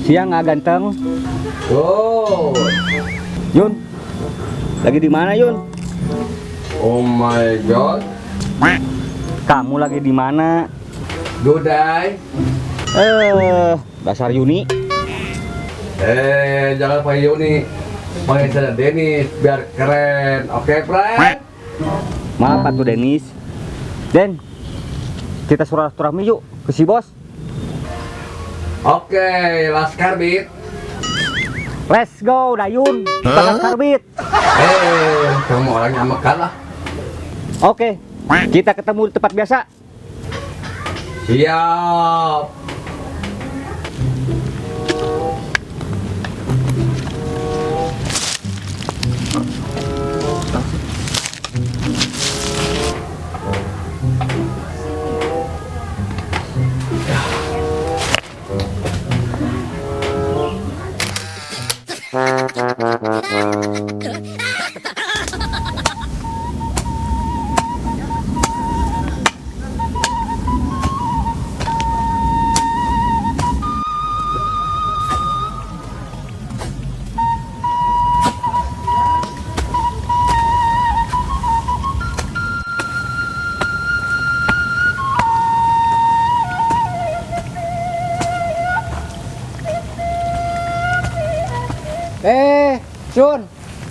Siang nggak ganteng? Oh, Yun, lagi di mana Yun? oh my god, Kamu lagi di mana? Dudai. Dasar Yuni. Jangan pakai Yuni, pakai saya Denis biar keren. Oke, Fred? Maaf Atuh Denis. Den, kita silaturahmi yuk ke si bos. Oke, Laskar Beat. Let's go Dayun, kita karbit. Kamu orangnya mekar lah. Oke, kita ketemu di tempat biasa. Siap.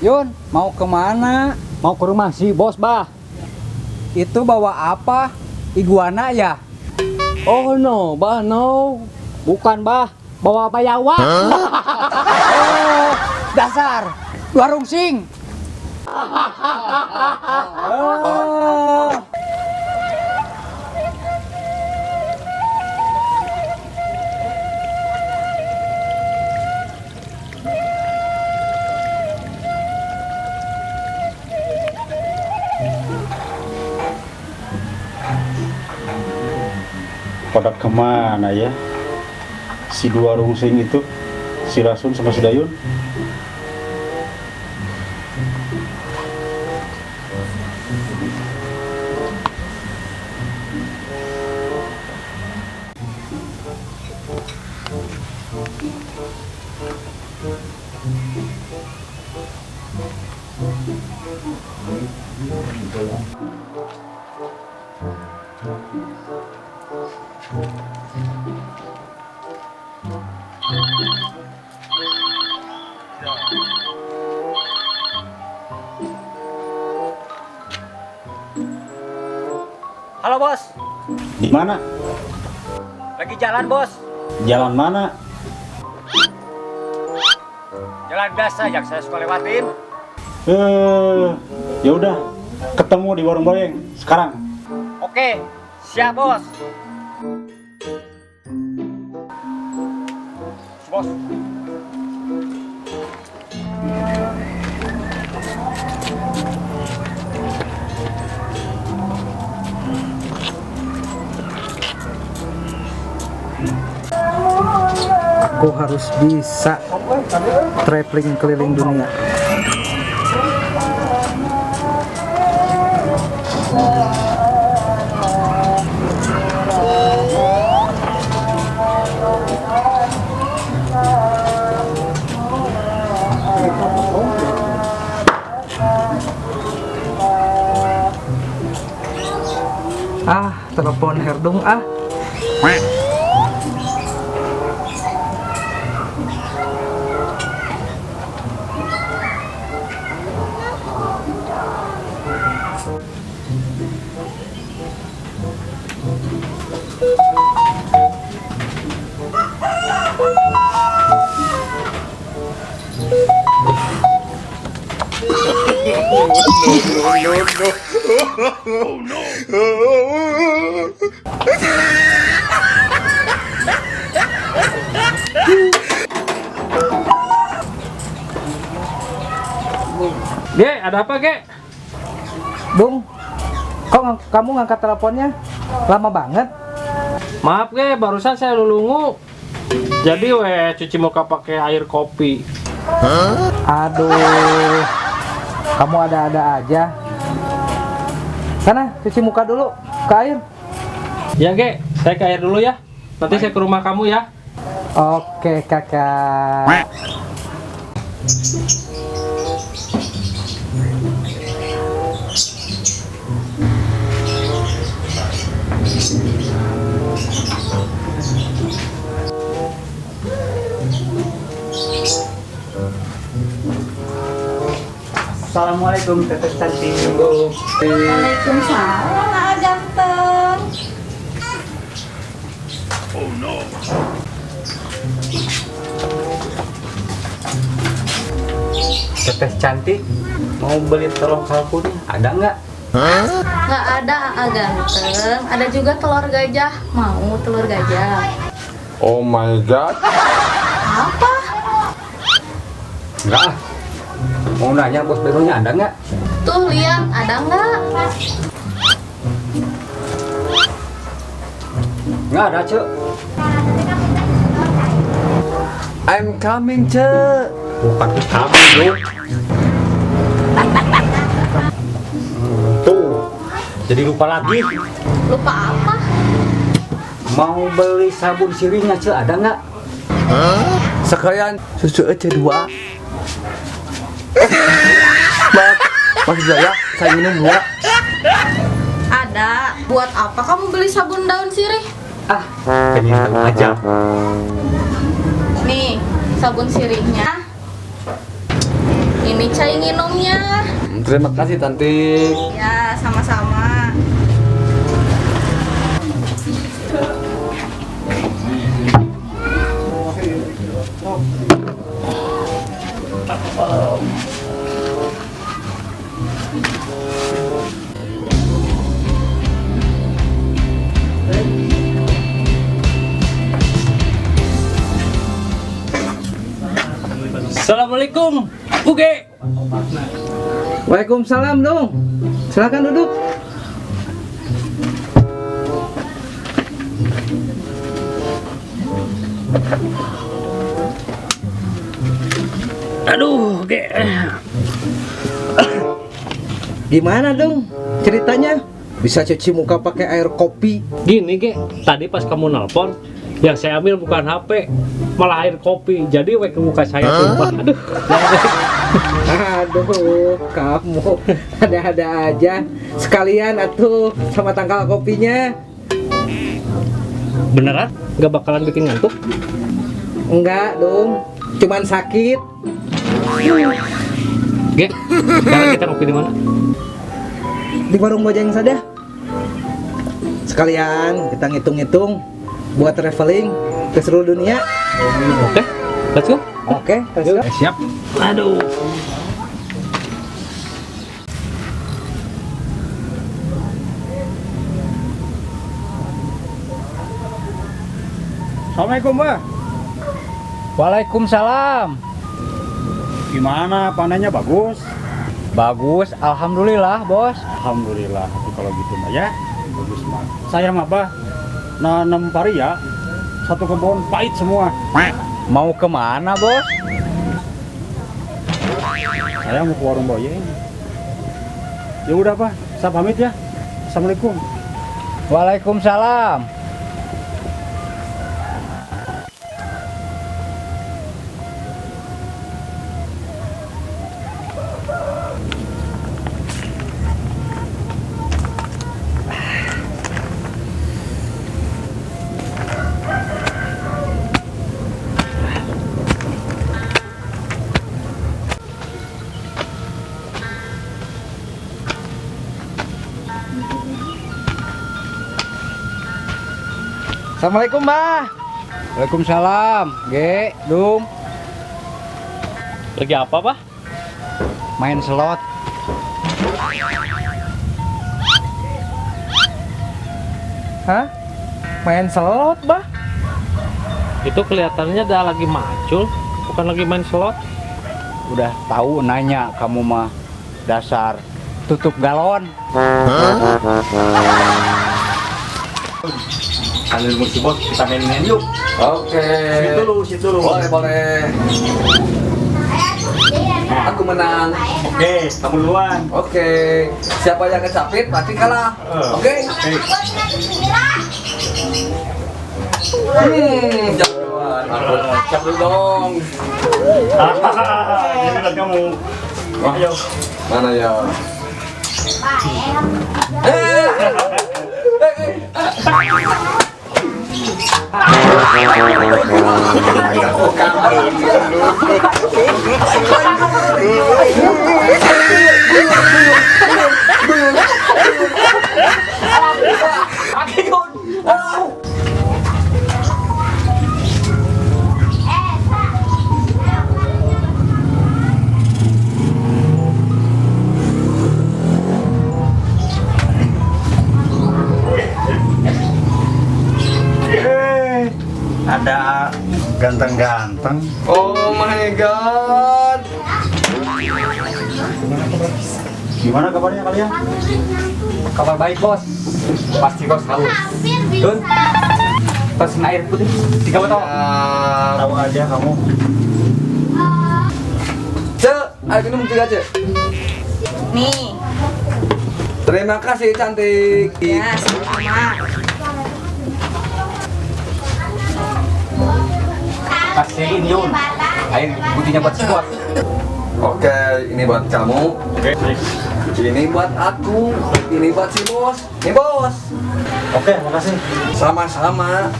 Yun, mau kemana? Mau ke rumah si bos bah. Itu bawa apa? Iguana ya? Oh no, bah no. Bukan bah, bawa bayawa. Oh, dasar warung sing. Pada kemana ya si dua rungsing itu, si Rasun sama si Dayun? Halo bos, Di mana? lagi jalan bos. Jalan mana? Jalan biasa yang saya suka lewatin. Ya udah, ketemu di warung Boyeng sekarang. Oke, siap bos. Bos. Aku harus bisa traveling keliling dunia. Telepon Herdung ah. Ge, ada apa, Ge? Dung, kok kamu ngangkat teleponnya? Lama banget. Maaf, Ge, barusan saya lulungu. Jadi, cuci muka pakai air kopi. Aduh, kamu ada-ada aja. Sana, cuci muka dulu, ke air. Ya, Ge, saya ke air dulu ya. Nanti saya ke rumah kamu ya. Oke, kakak. Assalamualaikum teteh cantik. Waalaikumsalam, Aa ganteng. Teteh cantik, mau beli telur kalkun ada nggak? Nggak ada, Aa ganteng. Ada juga telur gajah. Mau telur gajah? Oh my god. Apa? Enggak ah. Mau nanya bos berunya ada nggak? Tuh lihat, ada nggak? Nggak ada cek. I'm coming, Ce. Bukan ke kamu bro. Tuh, jadi lupa lagi. Lupa apa? Mau beli sabun sirihnya cek ada nggak? Sekalian susu aja 2. Maksud saya minum 2. Ada. Buat apa kamu beli sabun daun sirih? Ah, pengen tahu aja. Nih, sabun sirihnya. Ini cai minumnya. Terima kasih, Tanti. Ya, sama-sama. Assalamualaikum, Uge. Waalaikumsalam dong. Silakan duduk. Aduh, Ge. Gimana dong ceritanya? Bisa cuci muka pakai air kopi. Gini, Ge. Tadi pas kamu nelpon, yang saya ambil bukan HP, malah air kopi. Jadi ke muka saya tumpah. Aduh. Aduh, kamu ada-ada aja. Sekalian atuh sama tangkal kopinya. Beneran? Gak bakalan bikin ngantuk? Enggak dong, cuman sakit. Ge, sekarang kita ngopi di mana? Di warung Bojeng saja. Sekalian kita ngitung-ngitung buat traveling ke seluruh dunia. Oke, let's go. Oke, let's go. Siap. Aduh. Assalamualaikum, Mbak. Waalaikumsalam. Gimana panennya bagus? Bagus, alhamdulillah, Bos. Alhamdulillah. Tapi kalau gitu mah ya, bagus mah. Saya mah, Bah, nanam pari ya. Satu kebun pahit semua. Mau kemana, Bos? Saya mau ke warung Boyeng. Ya udah Pak, saya pamit ya. Assalamualaikum. Waalaikumsalam. Assalamualaikum, Mbah. Waalaikumsalam. Ge, Dum. Lagi apa, Pak? Main slot. Hah? Main slot, Bah? Itu kelihatannya udah lagi macul, bukan lagi main slot. Udah tahu nanya kamu mah dasar tutup galon. Sambil musik Bos, kita main yuk. Oke. Situ dulu. Boleh. Aku menang. Oke, kamu duluan. Oke. Siapa yang ngecapit pasti kalah. Oke. Jangan duluan. Aku ngecap dulu dong. Giliran kamu. Ayo. Mana ya? Ada ganteng-ganteng. Oh my god. Gimana kabarnya kalian? Kabar baik, Bos. Pasti Bos haus. Dun, pesen air putih 3 botol. Tahu aja kamu. Cek, air minum 3 Cek. Nih. Terima kasih cantik. Ya, sama. Kasihin Yun. Air putihnya buat si Bos. Oke, ini buat kamu. Oke, baik. Ini buat aku. Ini buat si Bos. Nih Bos. Oke, makasih. Sama-sama.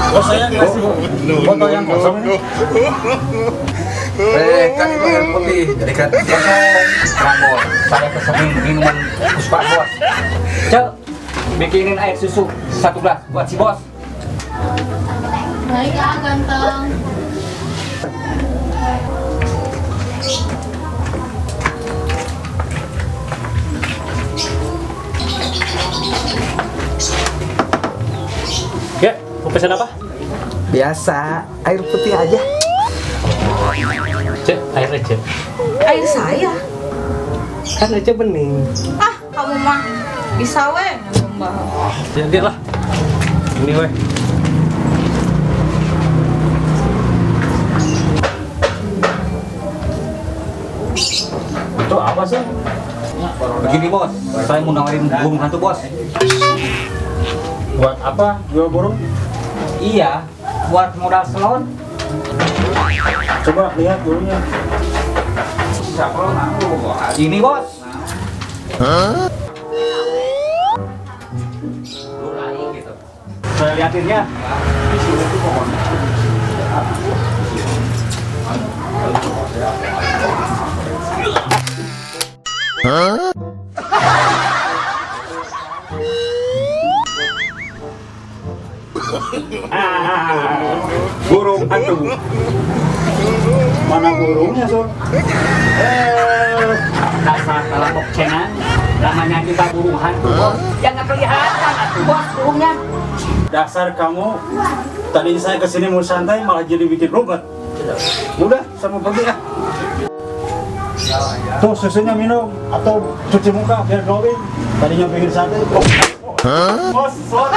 Oh, saya kasih botol yang kosong nih. Kan itu air putih. Jadi kan Bang Bos, saya pesenin minuman kesukaan Bos. Cek, bikinin air susu 1 gelas buat si Bos. Baik ya, ganteng. Ya, mau pesan apa? Biasa, air putih aja. Cek, air aja. Air saya. Kan aja bening. Ah, kamu mah bisa weh ngembang. Jadi lah. Ini weh. Itu apa sih? Begini Bos, saya mau nawarin burung hantu Bos. Buat apa? Jual burung? Iya, buat modal slot. Coba lihat burungnya. Ini Bos. Saya liatin ya. Burung hantu. Mana burungnya, Sur? Dasar kelabok cengan. Namanya juga burung hantu Bos. Jangan kelihatan atuh Bos burungnya. Dasar kamu. Tadi saya kesini mau santai malah jadi bikin rumput. Udah, sama pergi ya. Tuh susunya minum atau cuci muka biar glowing. Tadinya pengen sate. Bos, stop.